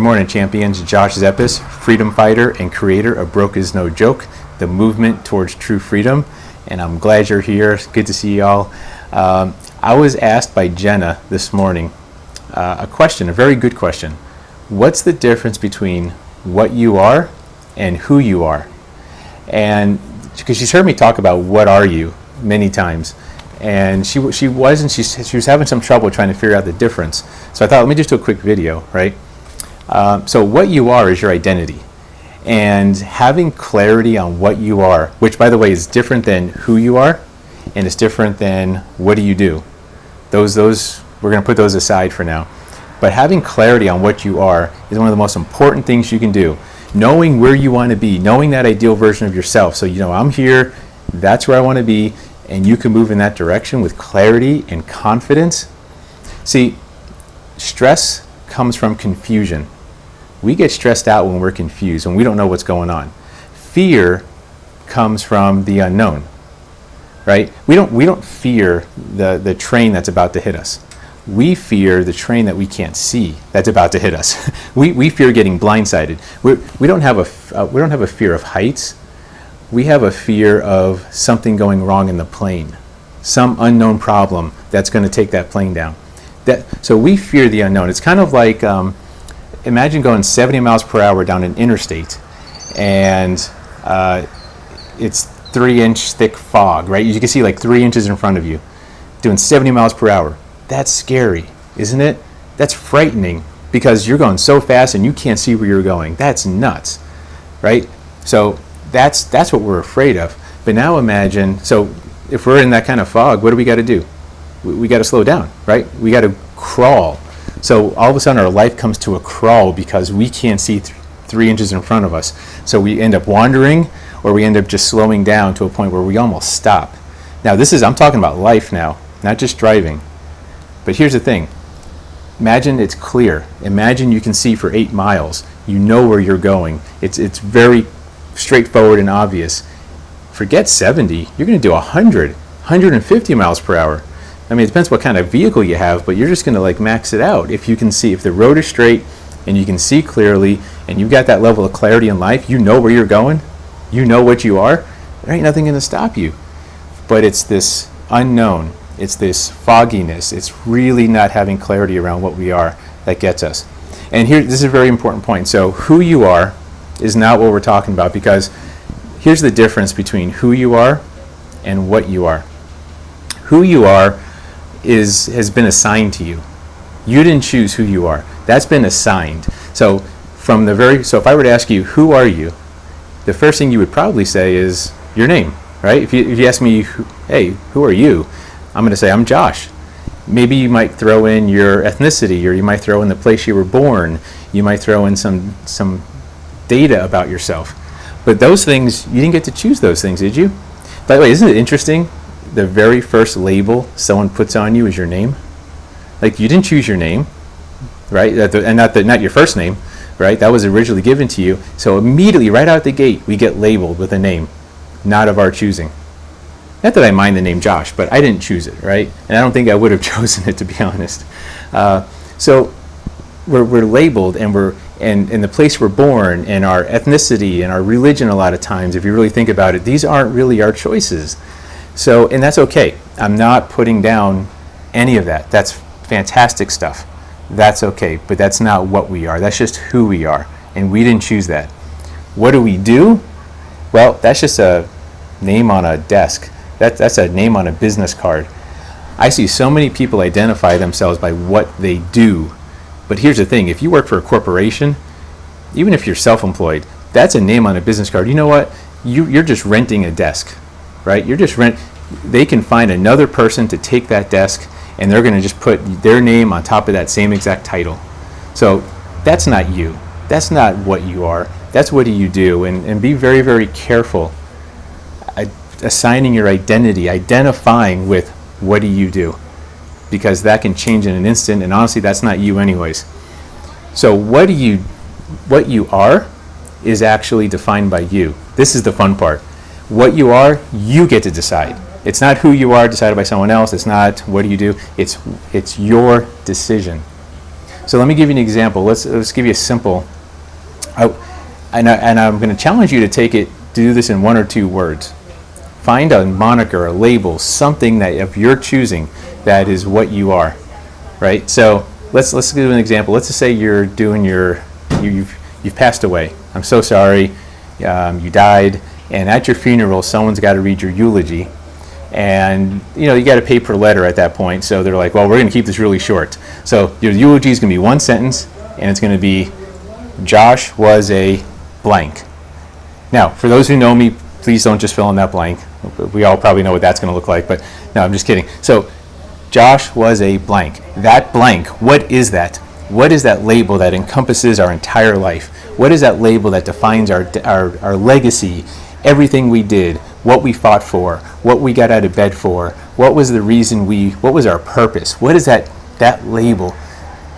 Good morning, champions. Josh Zeppis, freedom fighter and creator of Broke Is No Joke, the movement towards true freedom. And I'm glad you're here. It's good to see y'all. I was asked by Jenna this morning a question, a very good question. What's the difference between what you are and who you are? And because she's heard me talk about what are you many times. And she was having some trouble trying to figure out the difference. So I thought, let me just do a quick video, right? So what you are is your identity. And having clarity on what you are, which by the way is different than who you are, and it's different than what do you do. Those we're going to put those aside for now. But having clarity on what you are is one of the most important things you can do. Knowing where you want to be, knowing that ideal version of yourself. So you know, I'm here, that's where I want to be, and you can move in that direction with clarity and confidence. See, stress comes from confusion. We get stressed out when we're confused, when we don't know what's going on. Fear comes from the unknown, right? We don't fear the train that's about to hit us. We fear the train that we can't see that's about to hit us. we fear getting blindsided. We don't have a fear of heights. We have a fear of something going wrong in the plane, some unknown problem that's going to take that plane down. So we fear the unknown. It's kind of like, imagine going 70 miles per hour down an interstate, and it's 3-inch thick fog, right? You can see like 3 inches in front of you, doing 70 miles per hour. That's scary, isn't it? That's frightening because you're going so fast and you can't see where you're going. That's nuts, right? So that's what we're afraid of. But now imagine, so if we're in that kind of fog, what do we got to do? We got to slow down, right? We got to crawl. So all of a sudden our life comes to a crawl because we can't see 3 inches in front of us. So we end up wandering, or we end up just slowing down to a point where we almost stop. Now I'm talking about life now, not just driving. But here's the thing. Imagine it's clear. Imagine you can see for 8 miles. You know where you're going. It's very straightforward and obvious. Forget 70. You're going to do 100, 150 miles per hour. I mean, it depends what kind of vehicle you have, but you're just going to like max it out. If you can see, if the road is straight and you can see clearly and you've got that level of clarity in life, you know where you're going, you know what you are, there ain't nothing going to stop you. But it's this unknown. It's this fogginess. It's really not having clarity around what we are that gets us. And here, this is a very important point. So who you are is not what we're talking about, because here's the difference between who you are and what you are. Who you are has been assigned to you. You didn't choose who you are. That's been assigned. So if I were to ask you, who are you? The first thing you would probably say is your name, right? If you ask me, hey, who are you? I'm going to say, I'm Josh. Maybe you might throw in your ethnicity, or you might throw in the place you were born. You might throw in some data about yourself. But those things, you didn't get to choose those things, did you? By the way, isn't it interesting? The very first label someone puts on you is your name. Like, you didn't choose your name, right? And not your first name, right? That was originally given to you. So immediately, right out the gate, we get labeled with a name, not of our choosing. Not that I mind the name Josh, but I didn't choose it, right? And I don't think I would have chosen it, to be honest. So we're labeled, and and the place we're born, and our ethnicity, and our religion, a lot of times, if you really think about it, these aren't really our choices. So, and that's okay. I'm not putting down any of that. That's fantastic stuff. That's okay, but that's not what we are. That's just who we are, and we didn't choose that. What do we do? Well, that's just a name on a desk. That's a name on a business card. I see so many people identify themselves by what they do. But here's the thing. If you work for a corporation, even if you're self-employed, that's a name on a business card. You know what? You're just renting a desk, right? They can find another person to take that desk, and they're going to just put their name on top of that same exact title. So that's not you. That's not what you are. That's what do you do. And be very, very careful assigning your identity, identifying with what do you do, because that can change in an instant, and honestly, that's not you anyways. So what you are is actually defined by you. This is the fun part. What you are, you get to decide. It's not who you are decided by someone else. It's not what do you do. It's your decision. So let me give you an example. Let's give you a simple, and I'm going to challenge you to do this in 1 or 2 words. Find a moniker, a label, something that of your choosing that is what you are, right? So let's give an example. Let's just say you've passed away. I'm so sorry, you died, and at your funeral, someone's got to read your eulogy, and you got to pay per letter at that point. So they're like, well, we're going to keep this really short. So your eulogy is going to be 1 sentence, and it's going to be, Josh was a blank. Now, for those who know me, please don't just fill in that blank. We all probably know what that's going to look like, but no, I'm just kidding. So Josh was a blank. That blank, what is that? What is that label that encompasses our entire life? What is that label that defines our legacy, everything we did, what we fought for, what we got out of bed for, what was the reason what was our purpose? What is that label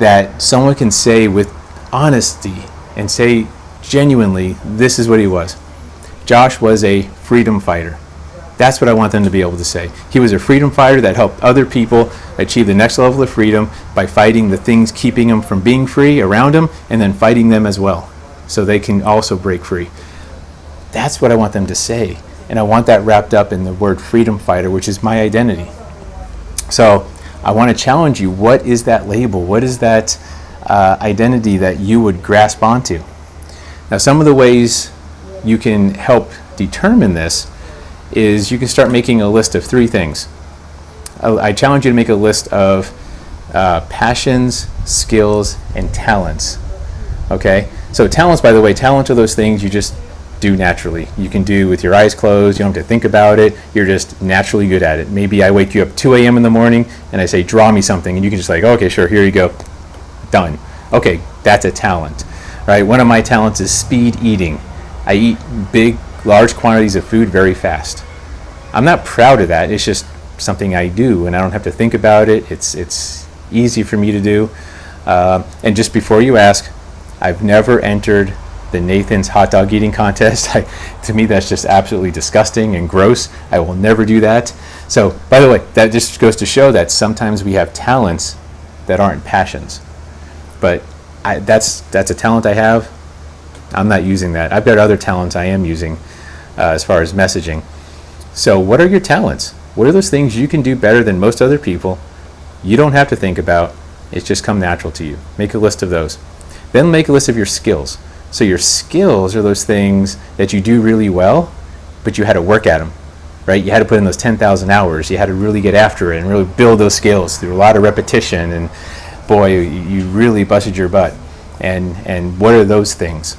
that someone can say with honesty and say genuinely, this is what he was. Josh was a freedom fighter. That's what I want them to be able to say. He was a freedom fighter that helped other people achieve the next level of freedom by fighting the things keeping them from being free around them, and then fighting them as well, so they can also break free. That's what I want them to say. And I want that wrapped up in the word freedom fighter, which is my identity. So I want to challenge you. What is that label? What is that identity that you would grasp onto? Now, some of the ways you can help determine this is you can start making a list of 3 things. I challenge you to make a list of passions, skills, and talents. Okay? So talents, by the way, talents are those things you just do naturally. You can do with your eyes closed. You don't have to think about it. You're just naturally good at it. Maybe I wake you up 2 a.m. in the morning and I say, draw me something. And you can just like, okay, sure, here you go. Done. Okay, that's a talent. Right? One of my talents is speed eating. I eat large quantities of food very fast. I'm not proud of that. It's just something I do, and I don't have to think about it. It's easy for me to do. And just before you ask, I've never entered the Nathan's hot dog eating contest. To me, that's just absolutely disgusting and gross. I will never do that. So, by the way, that just goes to show that sometimes we have talents that aren't passions. But that's a talent I have. I'm not using that. I've got other talents I am using as far as messaging. So what are your talents? What are those things you can do better than most other people? You don't have to think about. It's just come natural to you. Make a list of those. Then make a list of your skills. So your skills are those things that you do really well, but you had to work at them, right? You had to put in those 10,000 hours. You had to really get after it and really build those skills through a lot of repetition. And boy, you really busted your butt. And what are those things?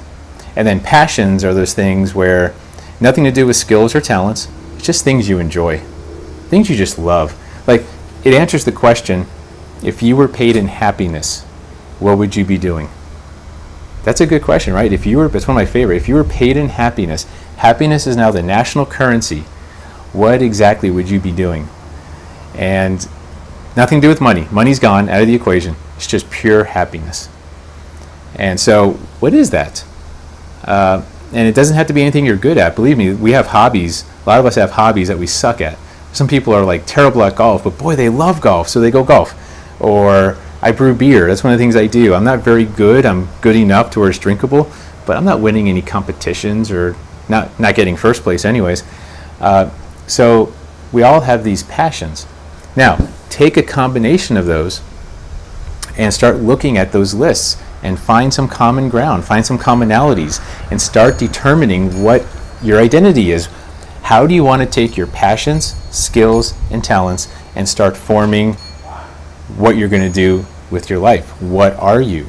And then passions are those things where nothing to do with skills or talents. It's just things you enjoy, things you just love. Like, it answers the question, if you were paid in happiness, what would you be doing? That's a good question, right? It's one of my favorite. If you were paid in happiness, happiness is now the national currency. What exactly would you be doing? And nothing to do with money. Money's gone out of the equation. It's just pure happiness. And so, what is that? And it doesn't have to be anything you're good at. Believe me, we have hobbies. A lot of us have hobbies that we suck at. Some people are like terrible at golf, but boy, they love golf, so they go golf. Or I brew beer. That's one of the things I do. I'm not very good. I'm good enough to where it's drinkable, but I'm not winning any competitions or not getting first place anyways. So we all have these passions. Now, take a combination of those and start looking at those lists and find some common ground, find some commonalities, and start determining what your identity is. How do you want to take your passions, skills, and talents and start forming what you're going to do with your life? What are you?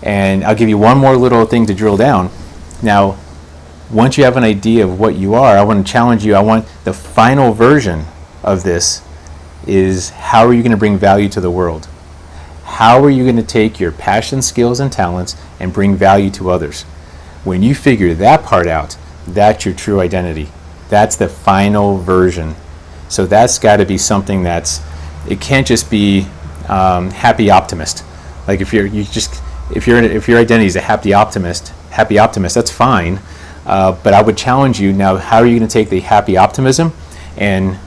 And I'll give you one more little thing to drill down. Now, once you have an idea of what you are, I want to challenge you. I want the final version of this is, how are you going to bring value to the world? How are you going to take your passion, skills, and talents and bring value to others? When you figure that part out, that's your true identity. That's the final version. So that's got to be something it can't just be happy optimist. Like if your identity is a happy optimist, that's fine. But I would challenge you now. How are you going to take the happy optimism and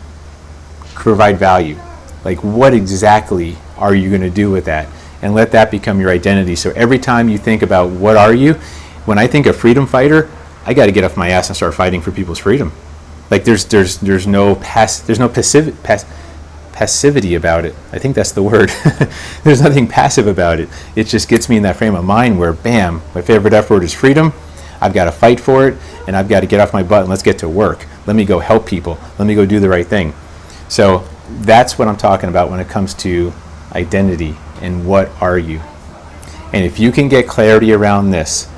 provide value? Like, what exactly are you going to do with that? and let that become your identity. So every time you think about what are you, when I think of freedom fighter, I got to get off my ass and start fighting for people's freedom. Like there's no passivity about it. I think that's the word. There's nothing passive about it. It just gets me in that frame of mind where, bam, my favorite F word is freedom. I've got to fight for it, and I've got to get off my butt and let's get to work. Let me go help people. Let me go do the right thing. So that's what I'm talking about when it comes to identity and what are you. And if you can get clarity around this,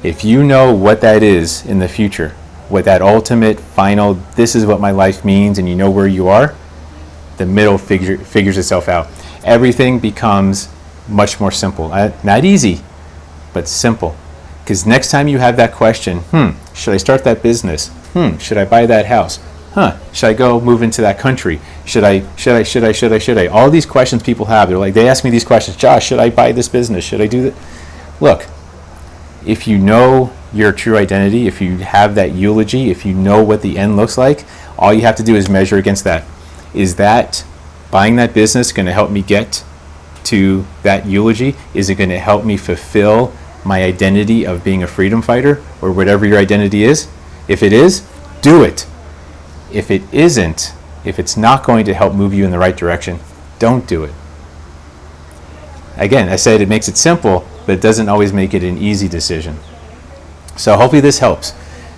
if you know what that is in the future, what that ultimate final, this is what my life means, and you know where you are, the middle figures itself out. Everything becomes much more simple. Not easy, but simple. Because next time you have that question, should I start that business? Should I buy that house? Should I go move into that country? Should I? All these questions people have, they ask me these questions, Josh, should I buy this business? Should I do that? Look, if you know your true identity, if you have that eulogy, if you know what the end looks like, all you have to do is measure against that. Is that buying that business going to help me get to that eulogy? Is it going to help me fulfill my identity of being a freedom fighter, or whatever your identity is? If it is, do it. If it isn't, if it's not going to help move you in the right direction, don't do it. Again, I said it makes it simple, but it doesn't always make it an easy decision. So hopefully this helps.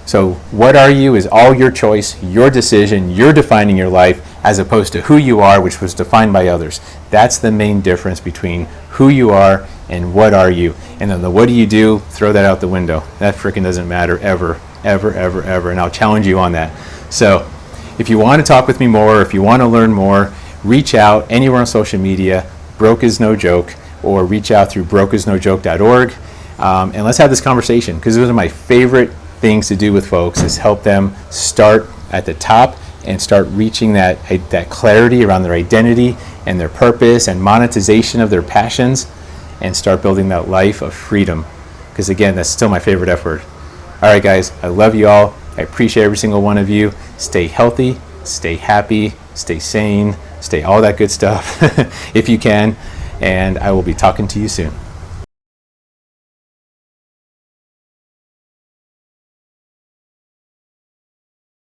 So what are you is all your choice, your decision, you're defining your life, as opposed to who you are, which was defined by others. That's the main difference between who you are and what are you. And then the what do you do, throw that out the window. That freaking doesn't matter ever, ever, ever, ever. And I'll challenge you on that. So if you want to talk with me more, if you want to learn more, reach out anywhere on social media, Broke is No Joke, or reach out through brokeisnojoke.org. And let's have this conversation, because those are my favorite things to do with folks, is help them start at the top and start reaching that clarity around their identity and their purpose and monetization of their passions, and start building that life of freedom. Because again, that's still my favorite F word. All right, guys, I love you all. I appreciate every single one of you. Stay healthy, stay happy, stay sane, stay all that good stuff if you can. And I will be talking to you soon.